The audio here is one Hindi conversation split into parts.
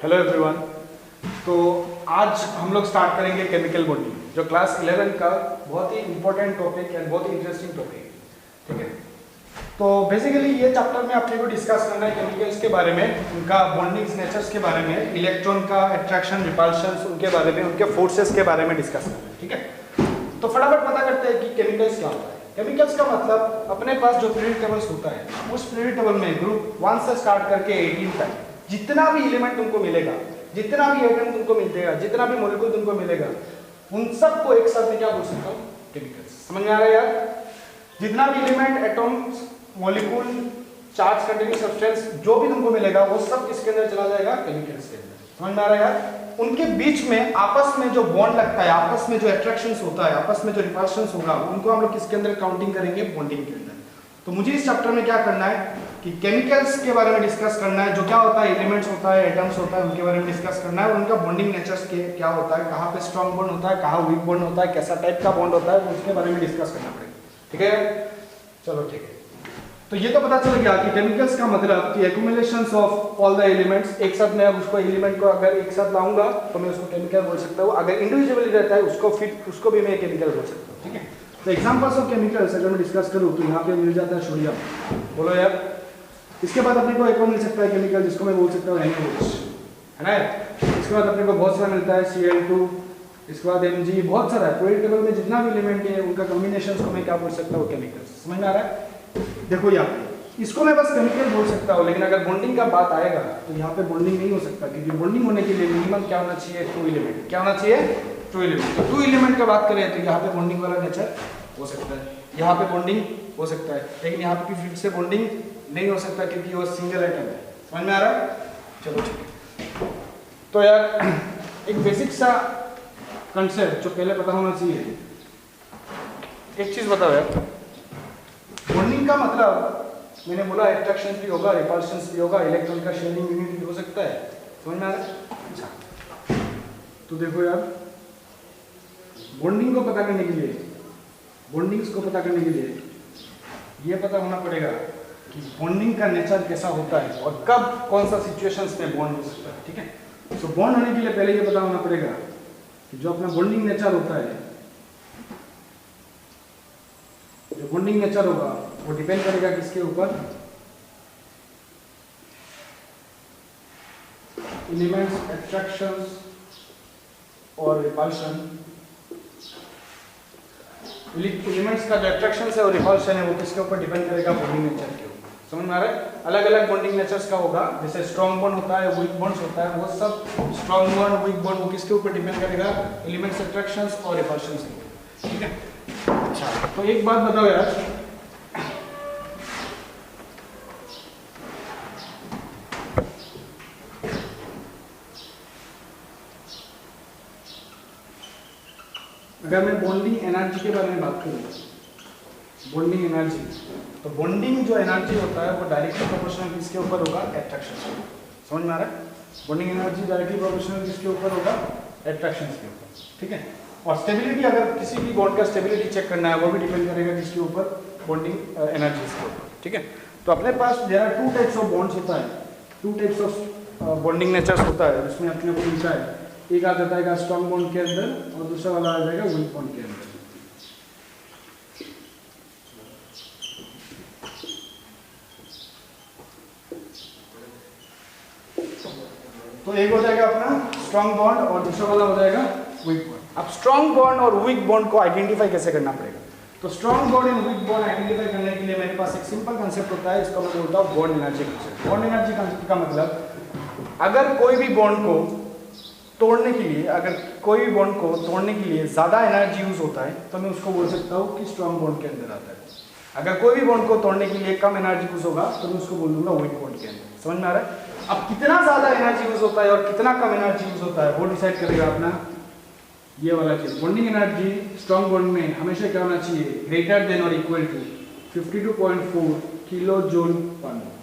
Hello everyone. तो आज हम लोग स्टार्ट करेंगे केमिकल बॉन्डिंग, जो क्लास 11 का बहुत ही इंपॉर्टेंट टॉपिक है, बहुत ही इंटरेस्टिंग टॉपिक है। ठीक है, तो बेसिकली ये चैप्टर में अपने को डिस्कस करना है केमिकल्स के बारे में, उनका बॉन्डिंग नेचर्स के बारे में, इलेक्ट्रॉन का अट्रैक्शन रिपल्शन उनके बारे में, उनके फोर्सेस के बारे में डिस्कस करना है। ठीक है, तो फटाफट पता करते हैं कि केमिकल्स क्या होता है। केमिकल्स का मतलब अपने पास जो पीरियड टेबल्स होता है, उस पीरियड टेबल में ग्रुप 1 से स्टार्ट करके 18 तक जितना भी एलिमेंट तुमको मिलेगा, जितना भी एटम तुमको मिलेगा, जितना भी मॉलिक्यूल तुमको मिलेगा, उन सबको एक साथ में क्या बोल सकता हूँ? केमिकल्स। समझ में आ रहा है यार? जितना भी element, atoms, molecule, charge containing substance जो भी तुमको मिलेगा वो सब किसके अंदर चला जाएगा? केमिकल्स के अंदर। समझ में आ रहा है यार? उनके बीच में आपस में जो बॉन्ड लगता है, आपस में जो अट्रैक्शंस होता है, आपस में जो रिपल्शंस होगा, उनको हम लोग किसके अंदर काउंटिंग करेंगे? बॉन्डिंग के अंदर। तो मुझे इस चैप्टर में क्या करना है कि केमिकल्स के बारे में डिस्कस करना है, जो क्या होता है, एलिमेंट्स होता है, एटम्स होता है, उनके बारे में डिस्कस करना है, और उनका बॉन्डिंग नेचर्स के क्या होता है, कहाँ पे स्ट्रॉन्ग बॉन्ड होता है, कहाँ वीक बॉन्ड होता है, कैसा टाइप का बॉन्ड होता है, उसके बारे में डिस्कस करना पड़ेगा। ठीक है, चलो ठीक है। तो ये तो पता चल गया कि केमिकल्स का मतलब कि एक्यूमुलेशंस ऑफ ऑल द एलिमेंट्स। एक साथ मैं उसको एलिमेंट को अगर एक साथ लाऊंगा तो मैं उसको केमिकल बोल सकता हूँ, अगर इंडिविजुअली रहता है उसको फिर उसको भी मैं केमिकल बोल सकता हूँ। ठीक है, तो एग्जांपल्स ऑफ केमिकल्स अगर मैं डिस्कस करूँ तो यहाँ पे मिल जाता है सोडियम। बोलो यार। इसके बाद अपने को एक और मिल सकता है केमिकल जिसको मैं बोल सकता हूँ NaOH, है ना। इसके बाद अपने को बहुत सारा मिलता है Cl2, इसके बाद Mg, बहुत सारा है। पीरियड टेबल में जितना भी एलिमेंट है उनका कॉम्बिनेशंस को मैं क्या बोल सकता हूँ? केमिकल्स। समझ में आ रहा है? देखो यहाँ पे इसको मैं बस केमिकल बोल सकता हूँ, लेकिन अगर बॉन्डिंग का बात आएगा तो यहाँ पे बॉन्डिंग नहीं हो सकता, क्योंकि बॉन्डिंग होने के लिए मिनिमम क्या होना चाहिए? 2 एलिमेंट। क्या होना चाहिए? 2 एलिमेंट। तो 2 एलिमेंट का बात करें तो यहाँ पे बॉन्डिंग वाला नेचर हो सकता है, यहाँ पे बॉन्डिंग हो सकता है, लेकिन यहाँ पे फिर से बॉन्डिंग नहीं हो सकता क्योंकि वो सिंगल एटम है। समझ में आ रहा है? चलो ठीक है। तो यार एक बेसिक सा कंसेप्ट जो पहले पता होना चाहिए, एक चीज बताओ यार, बॉन्डिंग का मतलब मैंने बोला अट्रैक्शन भी होगा, रिपल्शन भी होगा, इलेक्ट्रॉन का शेयरिंग यूनिट भी हो सकता है। समझ में आ रहा है? अच्छा, तो देखो यार, बॉन्डिंग को पता करने के लिए, बॉन्डिंग्स को पता करने के लिए ये पता होना पड़ेगा कि बॉन्डिंग का नेचर कैसा होता है और कब कौन सा सिचुएशंस में बॉन्ड हो सकता है। ठीक है, तो बॉन्ड होने के लिए पहले ये पता होना पड़ेगा कि जो अपना बॉन्डिंग नेचर होता है, जो बॉन्डिंग नेचर होगा वो डिपेंड करेगा किसके ऊपर? एलिमेंट्स, अट्रैक्शंस और रिपल्शन। एलिमेंट्स का जो अट्रैक्शन है और रिपल्शन है वो किसके ऊपर डिपेंड करेगा? बॉन्डिंग नेचर के ऊपर। समझ में आ रहा है? अलग अलग बॉन्डिंग नेचर्स का होगा, जैसे स्ट्रॉन्ग बॉन्ड होता है, वीक बॉन्ड्स होता है, वो सब स्ट्रॉन्ग बॉन्ड, वीक बॉन्ड वो किसके ऊपर डिपेंड करेगा? एलिमेंट्स, अट्रैक्शंस और रिपल्शंस के ऊपर। ठीक है, अच्छा तो एक बात बताओ यार, अगर मैं बॉन्डिंग एनर्जी के बारे में बात करूँ, बॉन्डिंग एनर्जी, तो बॉन्डिंग जो एनर्जी होता है वो डायरेक्टली प्रोपोर्शनल किसके ऊपर होगा? अट्रैक्शन के ऊपर। समझ में आ रहा है? बॉन्डिंग एनर्जी डायरेक्टली प्रोपोर्शनल किसके ऊपर होगा? अट्रैक्शन के ऊपर। ठीक है, और स्टेबिलिटी, अगर किसी भी बॉन्ड का स्टेबिलिटी चेक करना है वो भी डिपेंड करेगा किसके ऊपर? बॉन्डिंग एनर्जीज के ऊपर। ठीक है, तो अपने पास there are 2 types of bonds होता है, 2 टाइप्स ऑफ बॉन्डिंग नेचर्स होता है, जिसमें अपने को मिलता है, एक आ जाता है स्ट्रॉन्ग बॉन्ड के अंदर और दूसरा वाला आ जाएगा वीक बॉन्ड के अंदर। तो एक हो जाएगा अपना स्ट्रॉन्ग बॉन्ड और दूसरा वाला हो जाएगा वीक बॉन्ड। अब स्ट्रॉन्ग बॉन्ड और वीक बॉन्ड को आइडेंटिफाई कैसे करना पड़ेगा? तो strong bond and weak bond identify करने के लिए मेरे पास एक सिंपल कंसेप्ट होता है, इसको मैं बोलता हूँ bond energy concept. Bond energy concept का मतलब, अगर कोई भी बॉन्ड को तोड़ने के लिए, अगर कोई भी बॉन्ड को तोड़ने के लिए ज़्यादा एनर्जी यूज होता है तो मैं उसको बोल सकता हूँ कि स्ट्रॉन्ग बॉन्ड के अंदर आता है। अगर कोई भी बॉन्ड को तोड़ने के लिए कम एनर्जी यूज होगा तो मैं उसको बोल दूंगा वीक बॉन्ड के अंदर। समझ में आ रहा है? अब कितना ज़्यादा एनर्जी यूज होता है और कितना कम एनर्जी यूज होता है वो डिसाइड करेगा अपना ये वाला चीज़। बॉन्डिंग एनर्जी स्ट्रॉन्ग बॉन्ड में हमेशा क्या होना चाहिए? ग्रेटर देन और equal to 52.4 kilo joule per mole.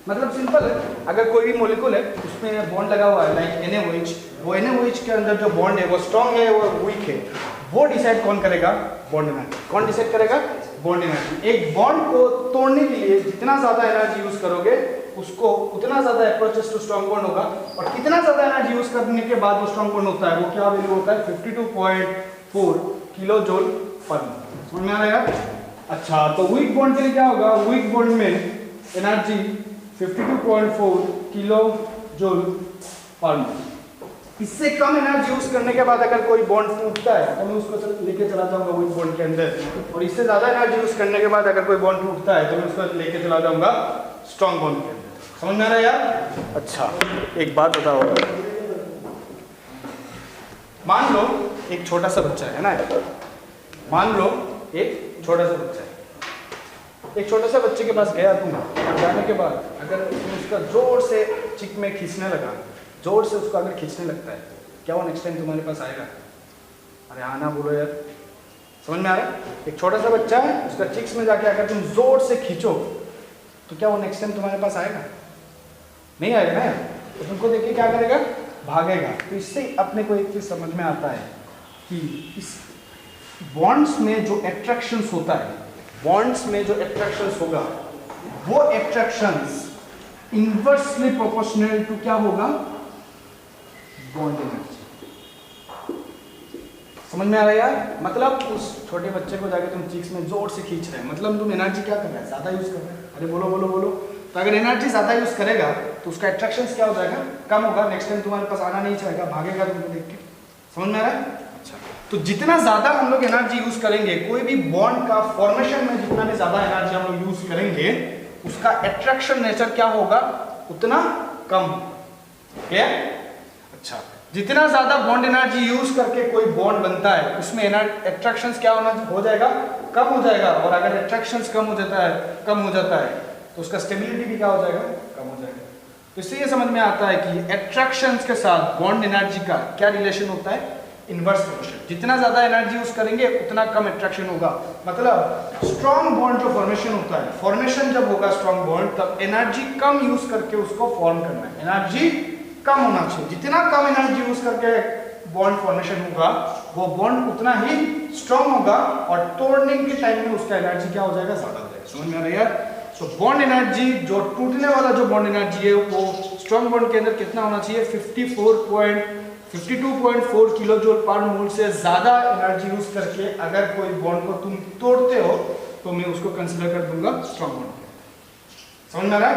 मतलब सिंपल है, अगर कोई भी मॉलिक्यूल है उसमें बॉन्ड लगा हुआ है लाइक NaOH, वो NaOH के अंदर जो बॉन्ड है वो स्ट्रॉन्ग है वो वीक है, वो डिसाइड कौन करेगा? Bond energy. कौन डिसाइड करेगा? Bond energy. एक बॉन्ड को तोड़ने के लिए जितना ज़्यादा एनर्जी यूज करोगे उसको उतना ज्यादा अप्रोचेस टू स्ट्रॉन्ग बॉन्ड होगा, और कितना ज्यादा एनर्जी यूज करने के बाद वो स्ट्रॉन्ग बॉन्ड होता है, वो क्या वैल्यू होता है 52.4 किलो जूल पर मोल। समझ में आ रहा है? अच्छा, तो वीक बॉन्ड के लिए क्या होगा, वीक बॉन्ड में एनर्जी 52.4 किलो जूल पर मोल। इससे कम एनर्जी यूज करने के बाद अगर कोई बॉन्ड टूटता है तो मैं उसको लेके चला जाऊंगा वीक बॉन्ड के अंदर, और इससे ज्यादा एनर्जी यूज करने के बाद अगर कोई बॉन्ड टूटता है तो मैं उसको लेके चला जाऊंगा स्ट्रॉन्ग बॉन्ड के अंदर। समझ में आ रहा है यार? अच्छा, एक बात बताओ, मान लो एक छोटा सा बच्चा है ना, मान लो एक छोटा सा बच्चा है, एक छोटे से बच्चे के पास गया तुम, जाने के बाद अगर तुम उसका जोर से चिक में खींचने लगा, जोर से उसको अगर खींचने लगता है, क्या वो नेक्स्ट टाइम तुम्हारे पास आएगा? अरे आना बोलो यार, समझ में आ रहा है? एक छोटा सा बच्चा है, उसका चिक्स में जाके अगर तुम जोर से खींचो तो क्या वो नेक्स्ट टाइम तुम्हारे पास आएगा? नहीं आएगा ना, तो तुमको देख के क्या करेगा? भागेगा। तो इससे अपने को एक चीज समझ में आता है कि इस बॉन्ड्स में जो एट्रैक्शंस होता है, बॉन्ड्स में जो एट्रैक्शंस होगा, वो एट्रैक्शंस इनवर्सली प्रोपोर्शनल टू क्या होगा? Bond energy. समझ में आ रहा है यार? मतलब उस छोटे बच्चे को जाके तुम चीक्स में जोर से खींच रहे हैं, मतलब तुम एनर्जी क्या कर रहे हैं? ज्यादा यूज कर रहे हैं। अरे बोलो बोलो बोलो। तो अगर एनर्जी ज्यादा यूज करेगा तो उसका एट्रैक्शंस क्या हो जाएगा? कम होगा, नेक्स्ट टाइम तुम्हारे पास आना नहीं चाहेगा, भागेगा तुमको देख के। समझ में आ रहा है? अच्छा, तो जितना ज्यादा हम लोग एनर्जी यूज करेंगे, कोई भी बॉन्ड का फॉर्मेशन में जितना भी ज्यादा एनर्जी हम लोग यूज करेंगे, उसका एट्रैक्शन नेचर क्या होगा? उतना कम। क्लियर? अच्छा, जितना ज्यादा बॉन्ड एनर्जी यूज करके कोई बॉन्ड बनता है, उसमें एट्रैक्शंस क्या हो जाएगा? कम हो जाएगा। और अगर एट्रैक्शंस कम हो जाता है तो उसका स्टेबिलिटी भी क्या हो जाएगा? कम हो जाएगा। तो इससे ये समझ में आता है कि एट्रैक्शंस के साथ बॉन्ड एनर्जी का क्या रिलेशन होता है? Inverse proportion. जितना ज्यादा एनर्जी यूज करेंगे उतना कम एट्रैक्शन होगा। मतलब स्ट्रॉन्ग बॉन्ड जो फॉर्मेशन होता है, फॉर्मेशन जब होगा स्ट्रॉन्ग बॉन्ड, तब एनर्जी कम यूज करके उसको फॉर्म करना है, एनर्जी कम होना चाहिए। जितना कम एनर्जी यूज करके बॉन्ड फॉर्मेशन होगा, वो बॉन्ड उतना ही स्ट्रॉन्ग होगा, और तोड़ने के टाइम में उसका एनर्जी क्या हो जाएगा? ज्यादा हो जाएगा। समझ में आ रहा है यार? तो बॉन्ड एनर्जी, जो टूटने वाला जो बॉन्ड एनर्जी है, वो स्ट्रॉन्ग बॉन्ड के अंदर कितना होना चाहिए? 52.4 किलो जूल पर मोल से ज्यादा एनर्जी यूज करके अगर कोई बॉन्ड को तुम तोड़ते हो तो मैं उसको कंसीडर कर दूंगा स्ट्रॉन्ग बॉन्ड। समझ में आ रहा है?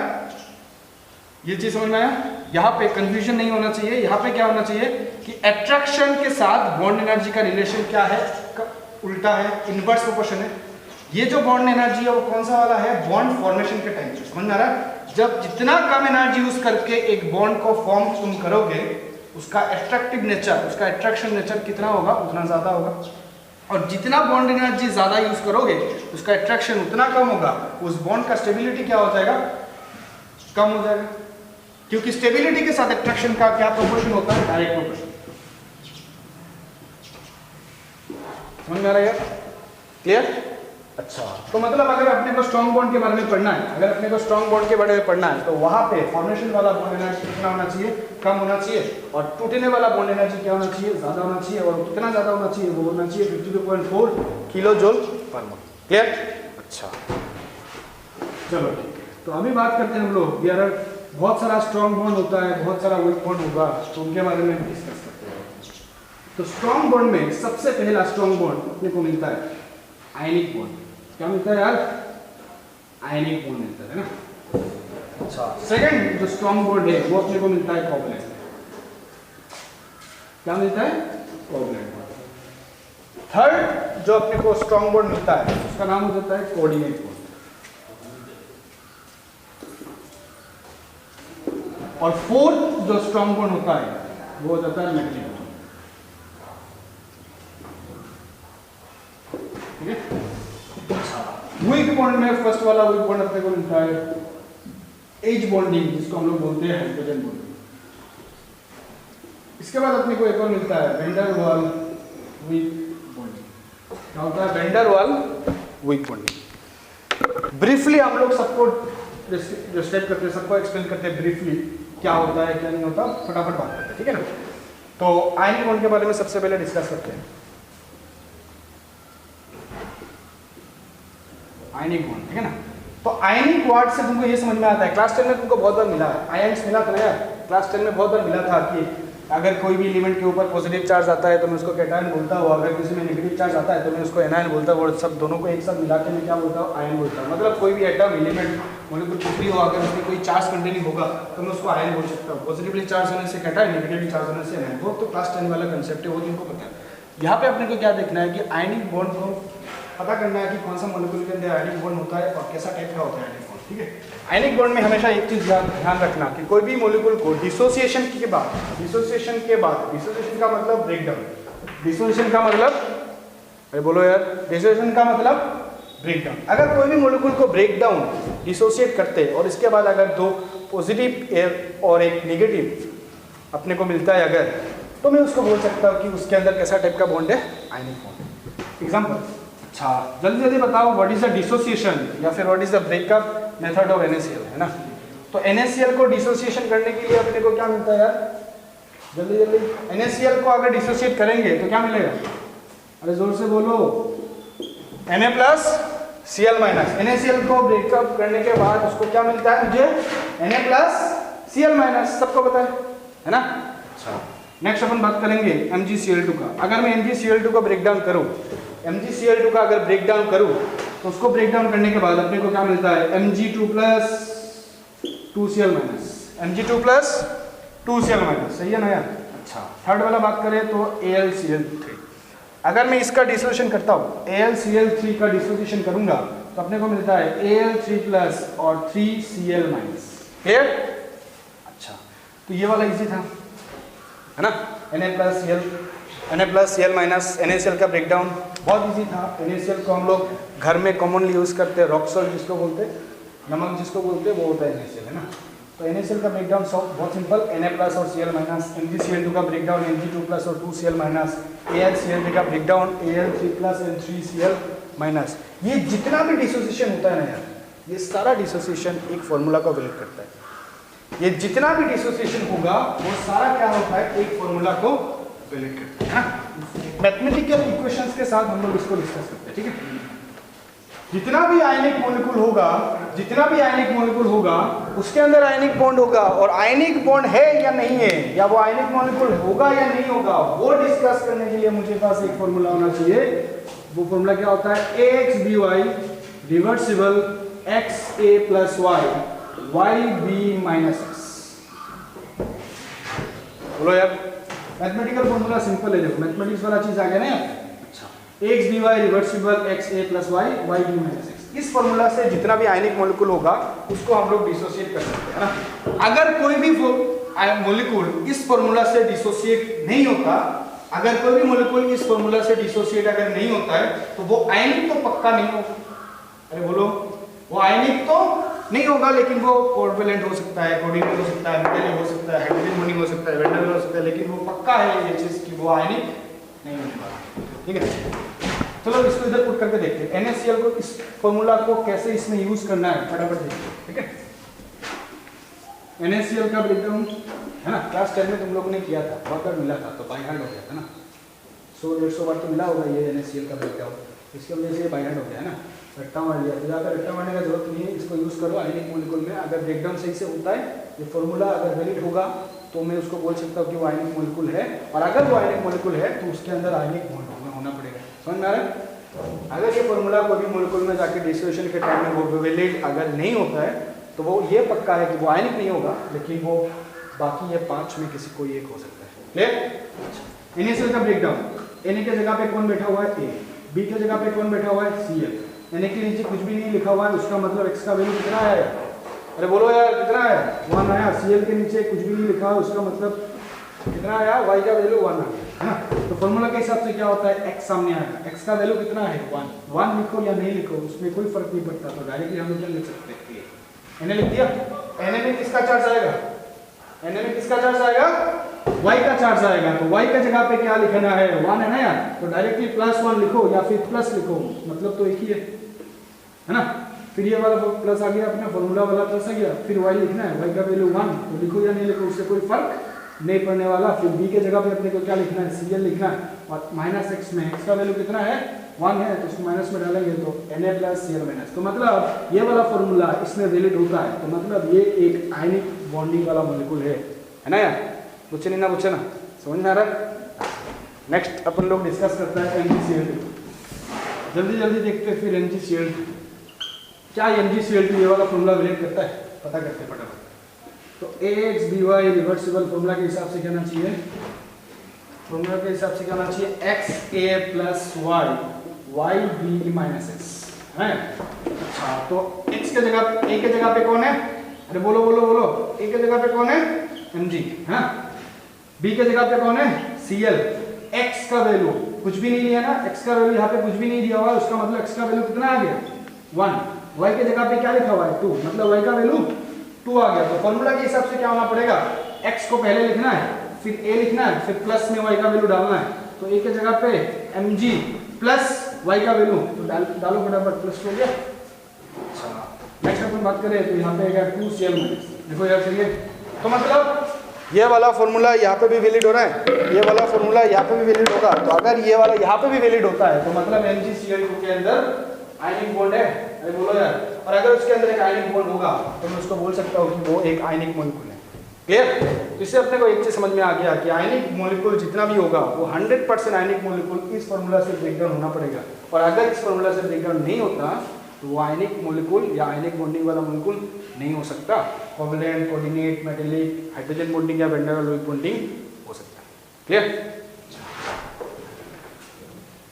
ये चीज समझ में आया? यहाँ पे कंफ्यूजन नहीं होना चाहिए। यहाँ पे क्या होना चाहिए कि एट्रैक्शन के साथ बॉन्ड एनर्जी का रिलेशन क्या है? उल्टा है, इनवर्स प्रोपोर्शन है। ये जो बॉन्ड एनर्जी है वो कौन सा वाला है? बॉन्ड फॉर्मेशन के टाइम पे। समझ में आ रहा है? जब जितना कम एनर्जी यूज करके एक बॉन्ड को फॉर्म तुम करोगे, उसका एट्रैक्टिव नेचर, उसका एट्रैक्शन नेचर कितना होगा? उतना ज्यादा होगा। और जितना बॉन्ड एनर्जी ज्यादा यूज करोगे, उसका एट्रैक्शन उतना कम होगा, उस बॉन्ड का स्टेबिलिटी क्या हो जाएगा? कम हो जाएगा। क्योंकि स्टेबिलिटी के साथ एट्रैक्शन का क्या प्रोपोर्शन होता है? Direct proportion. समझ में आ रहा है? क्लियर? अच्छा, तो मतलब अगर अपने को स्ट्रॉन्ग बॉन्ड के बारे में पढ़ना है, अगर अपने को स्ट्रॉन्ग बॉन्ड के बारे में पढ़ना है, तो वहां पे फॉर्मेशन वाला बॉन्ड एनर्जी कितना होना चाहिए? कम होना चाहिए। और टूटने वाला बॉन्ड एनर्जी क्या होना चाहिए? ज्यादा होना चाहिए। और कितना ज्यादा होना चाहिए? वो होना चाहिए 52.4 किलो जूल पर मोल। क्लियर? अच्छा, चलो ठीक है। तो अभी बात करते हैं हम लोग, यार बहुत सारा स्ट्रॉन्ग बॉन्ड होता है, बहुत सारा वीक बॉन्ड होगा, तो उनके बारे में डिस्कस करते हैं। तो स्ट्रॉन्ग बॉन्ड में सबसे पहला स्ट्रॉन्ग बॉन्ड अपने को मिलता है आयनिक बॉन्ड। क्या मिलता है यार? आयनिक बॉन्ड मिलता है ना। अच्छा, सेकंड जो स्ट्रॉन्ग बॉन्ड है वो अपने को मिलता है कोवैलेंट। क्या मिलता है? Covalent bond. थर्ड जो अपने को स्ट्रॉन्ग बॉन्ड मिलता है उसका नाम हो जाता है कोऑर्डिनेट बॉन्ड। और फोर्थ जो स्ट्रॉन्ग बॉन्ड होता है वो हो जाता है मैग्नेटिक बॉन्ड। ठीक है? वीक बॉन्ड में फर्स्ट वाला वीक बॉन्ड अपने को मिलता है एज बॉन्डिंग, जिसको हम लोग बोलते हैं हाइड्रोजन बॉन्डिंग। इसके बाद अपने को एक और मिलता है वैन डर वाल वीक बॉन्डिंग। क्या होता है? वैन डर वाल वीक बॉन्डिंग। ब्रीफली हम लोग सबको जो स्टेप करते हैं, सबको एक्सप्लेन करते हैं ब्रीफली क्या होता है क्या नहीं होता, फटाफट बात करते हैं। ठीक है ना? तो आयनिक बॉन्ड के बारे में सबसे पहले डिस्कस करते हैं। आयनिक बॉन्ड, ठीक है ना? तो आयनिक वार्ड से तुमको ये समझ में आता है, क्लास 10 में तुमको बहुत बार मिला है, आयन्स मिला था ना यार, क्लास 10 में बहुत बार मिला था कि अगर कोई भी एलिमेंट के ऊपर पॉजिटिव चार्ज आता है तो मैं उसको कैटायन बोलता हूँ, अगर किसी में नेगेटिव चार्ज आता है तो मैं उसको एनायन बोलता हूँ, और सब दोनों को एक साथ मिला के मैं क्या बोलता हूँ, आयन बोलता हूँ। मतलब कोई भी एटम एलिमेंट मॉलिक्यूल कुछ भी हो, अगर उसमें कोई चार्ज कंटेनिंग होगा तो मैं उसको आयन बोल सकता हूँ। पॉजिटिवली चार्ज होने से कैटायन, नेगेटिवली चार्ज होने से एनायन। वो तो क्लास 10 वाला कंसेप्ट है, वो तुमको पता है। यहाँ पे अपने को क्या देखना है कि आयनिक बॉन्ड को पता करना है कि कौन सा मॉलिक्यूल के अंदर आयनिक बॉन्ड होता है और कैसा टाइप का होता है आयनिक बॉन्ड। ठीक है, आयनिक बॉन्ड में हमेशा एक चीज ध्यान रखना कि कोई भी मॉलिक्यूल को डिसोसिएशन के बाद, डिसोसिएशन का मतलब ब्रेकडाउन, डिसोसिएशन का मतलब, अरे बोलो यार, डिसोसिएशन का मतलब ब्रेकडाउन। अगर कोई भी मॉलिक्यूल को ब्रेकडाउन डिसोसिएट करते और इसके बाद अगर दो पॉजिटिव और एक नेगेटिव अपने को मिलता है अगर, तो मैं उसको बोल सकता हूँ कि उसके अंदर कैसा टाइप का बॉन्ड है, आयनिक बॉन्ड। एग्जाम्पल, अच्छा जल्दी जल्दी बताओ, व्हाट इज द डिसोसिएशन या फिर what is the breakup method of NaCl, है ना। तो NaCl को डिसोसिएशन करने के लिए अपने को क्या मिलता है यार, जल्दी जल्दी, NaCl को अगर डिसोसिएट करेंगे तो क्या मिलेगा, अरे जोर से बोलो, Na+Cl-। NaCl को ब्रेकअप करने के बाद उसको क्या मिलता है मुझे, Na+Cl-, सबको पता है ना। अच्छा, नेक्स्ट अपन बात करेंगे MgCl2 का। अगर मैं MgCl2 का ब्रेकडाउन करूं, MgCl2 का अगर ब्रेकडाउन करूं तो उसको ब्रेकडाउन करने के बाद अपने को क्या मिलता है, Mg2+2Cl-, Mg2+2Cl-, सही है ना यार। अच्छा, थर्ड वाला बात करें तो AlCl3। अगर मैं इसका डिसोसिएशन करता हूँ, AlCl3 का डिसोसिएशन करूंगा तो अपने को मिलता है Al3+ और 3Cl-। क्लियर। अच्छा, तो ये वाला इजी था, है ना, Na+Cl-, NaCl का ब्रेकडाउन बहुत इजी था। NaCl को हम लोग घर में कॉमनली यूज करते हैं, रॉक सॉल्ट जिसको बोलते हैं, नमक जिसको बोलते हैं, वो होता है NaCl, है ना। तो NaCl का ब्रेकडाउन बहुत सिंपल, Na+ और Cl-, MgCl2 का ब्रेकडाउन Mg2+ और 2Cl-, AlCl3 का ब्रेकडाउन Al3+ और 3Cl-। ये जितना भी डिसोसिएशन होता है ना यार, ये सारा डिसोसिएशन एक फॉर्मूला को विलेट करता है। ये जितना भी डिसोसिएशन होगा वो सारा क्या होता है, एक फॉर्मूला को विलेट करता है ना। मैथमेटिकल इक्वेशंस के साथ हम लोग इसको डिस्कस करते हैं। ठीक है, जितना भी आयनिक मॉलिक्यूल होगा उसके अंदर आयनिक बॉन्ड होगा, और आयनिक बॉन्ड है या नहीं है, या वो आयनिक मॉलिक्यूल होगा या नहीं होगा, वो डिस्कस करने के लिए मुझे पास एक फॉर्मूला होना चाहिए। वो फॉर्मूला क्या होता है, AX/BY रिवर्सिबल XA+Y YB-X। बोलो यार, मैथमेटिकल फॉर्मूला सिंपल है, देखो मैथमेटिक्स वाला चीज आ गया ना यार। अच्छा, AX/BY रिवर्सिबल XA+Y YB-X। इस फॉर्मूला से जितना भी आयनिक मॉलिक्यूल होगा उसको हम लोग डिसोसिएट कर सकते हैं ना। अगर कोई भी मॉलिक्यूल इस फॉर्मूला से डिसोसिएट नहीं होता, अगर कोई भी मॉलिक्यूल इस फॉर्मूला से डिसोसिएट अगर नहीं होता है तो वो आयनिक तो पक्का नहीं होगा। अरे बोलो, वो आयनिक तो नहीं होगा, लेकिन वो कोवैलेंट हो सकता है, कोऑर्डिनेट हो सकता है, मेटल हो सकता है, हाइड्रोजन बॉन्डिंग हो सकता है, वैलेंट हो सकता है, लेकिन वो पक्का है ये चीज कि वो आयनिक नहीं होने वाला। ठीक है, चलो इसको इधर पुट करके देखते हैं। NaCl को, इस फॉर्मूला को कैसे इसमें यूज करना है फटाफट देखते हैं। ठीक है, NaCl का ब्रेकडाउन है ना, क्लास 10 में तुम लोगों ने किया था, बहुत बार मिला था तो बाय हार्ट हो गया था ना, 100-150 बार तो मिला होगा ये NaCl का ब्रेकडाउन, इसकी वजह से ये बाय हार्ट हो गया है ना। रट्टा मार लिया, तो ज़्यादा रट्टा मारने का जरूरत नहीं है, इसको यूज़ करो आयनिक मॉलिक्यूल में। अगर ब्रेकडाउन सही से होता है, ये फॉर्मूला अगर वैलिड होगा तो मैं उसको बोल सकता हूँ कि वो आयनिक मॉलिक्यूल है, और अगर वो आयनिक मॉलिक्यूल है तो उसके अंदर आयनिक बॉन्ड होना पड़ेगा। समझ में आ रहा है। अगर ये फॉर्मूला कोई भी मॉलिक्यूल में जाके डिसोसिएशन के टाइम में वो वैलिड अगर नहीं होता है तो वो ये पक्का है कि वो आयनिक नहीं होगा, लेकिन वो बाकी ये 5 में किसी कोई एक हो सकता है। क्लियर। NaCl का ब्रेकडाउन, Na के जगह पे कौन बैठा हुआ है, A, B के जगह पे कौन बैठा हुआ है, Cl। Na के नीचे कुछ भी नहीं लिखा हुआ है, उसका मतलब x का वैल्यू कितना आया। अरे बोलो यार, कितना है, 1 आया। Cl के नीचे कुछ भी नहीं लिखा है, उसका मतलब कितना आया, y का वैल्यू 1 आ गया, है ना। तो फॉर्मूला के हिसाब से क्या होता है, x सामने आएगा, x का वैल्यू कितना है, 1 लिखो या नहीं लिखो उसमें कोई फर्क नहीं पड़ता, तो डायरेक्टली हम लोग क्या लिख सकते हैं, Na लिख दिया। Na में किसका चार्ज आएगा, Na में किसका चार्ज आएगा, y का चार्ज आएगा, तो y का जगह पे क्या लिखना है, 1 है ना यार, तो डायरेक्टली +1 लिखो या फिर प्लस लिखो, मतलब तो एक ही है ना। फिर ये वाला प्लस आ गया, अपना फॉर्मूला वाला प्लस आ गया, फिर y लिखना है, y का वैल्यू 1, तो लिखो या नहीं लिखो उससे कोई फर्क नहीं पड़ने वाला। फिर b के जगह पे अपने को क्या लिखना है, Cl लिखना है, और -x में x का वैल्यू कितना है 1 है तो इसको माइनस में डालेंगे तो Na प्लस Cl माइनस। तो मतलब ये वाला फॉर्मूला इसमें वैलिड होता है। तो मतलब ये एक आयनिक बॉन्डिंग वाला मॉलिक्यूल है ना यार? पूछे नहीं ना, पूछे ना, समझ में आ रहा है? नेक्स्ट अपन लोग डिस्कस करते हैं MgCl2। जल्दी जल्दी देखते हैं फिर MgCl2 क्या MgCl2 ये वाला फॉर्मूला वैलिड करता है, पता करते हैं फटाफट। तो AX/BY रिवर्सिबल फॉर्मूला के हिसाब से क्या होना चाहिए? फॉर्मूला के हिसाब से क्या होना चाहिए? XA plus Y YB minus X है। अच्छा तो X के जगह A के जगह पे कौन है? अरे बोलो बोलो बोलो, A के जगह पे कौन है? Mg है। B के जगह पे कौन है? Cl। X का वैल्यू कुछ भी नहीं लिया ना, X का वैल्यू यहाँ पे कुछ भी नहीं दिया हुआ है, उसका मतलब X का वैल्यू कितना आ गया? 1। Y के जगह पे क्या लिखा हुआ है? 2, मतलब Y का वैल्यू 2 आ गया। तो फॉर्मूला के हिसाब से क्या होना पड़ेगा? X को पहले लिखना है, फिर A लिखना है, फिर प्लस में Y का वैल्यू डालना है। तो A के जगह पे Mg प्लस Y का वैल्यू तो डालो फटाफट, प्लस हो गया। अच्छा नेक्स्ट अपन बात करें तो यहाँ पे है 2Cl माइनस। देखो यार चलिए, तो मतलब ये वाला फॉर्मूला यहाँ पे भी वैलिड हो रहा है, ये वाला फॉर्मूला यहाँ पे भी वैलिड होगा। तो अगर ये वाला यहाँ पे भी वैलिड होता है तो मतलब MgCl2 के अंदर आयनिक बॉन्ड है। अरे बोलो यार, और अगर उसके अंदर एक आयनिक बॉन्ड होगा तो मैं उसको बोल सकता हूँ कि वो एक आयनिक मॉलिक्यूल है। क्लियर? तो इससे अपने को एक चीज समझ में आ गया कि आयनिक मॉलिक्यूल जितना भी होगा वो 100% आयनिक मॉलिक्यूल इस फॉर्मूला से ब्रेकडाउन होना पड़ेगा। और अगर इस फॉर्मूला से ब्रेकडाउन नहीं होता तो वो आयनिक मॉलिक्यूल या आयनिक बॉन्डिंग वाला मॉलिक्यूल नहीं हो सकता। Covalent, coordinate, metallic, hydrogen bonding या वैन डेर वाल्स बॉन्डिंग हो सकता है। क्लियर?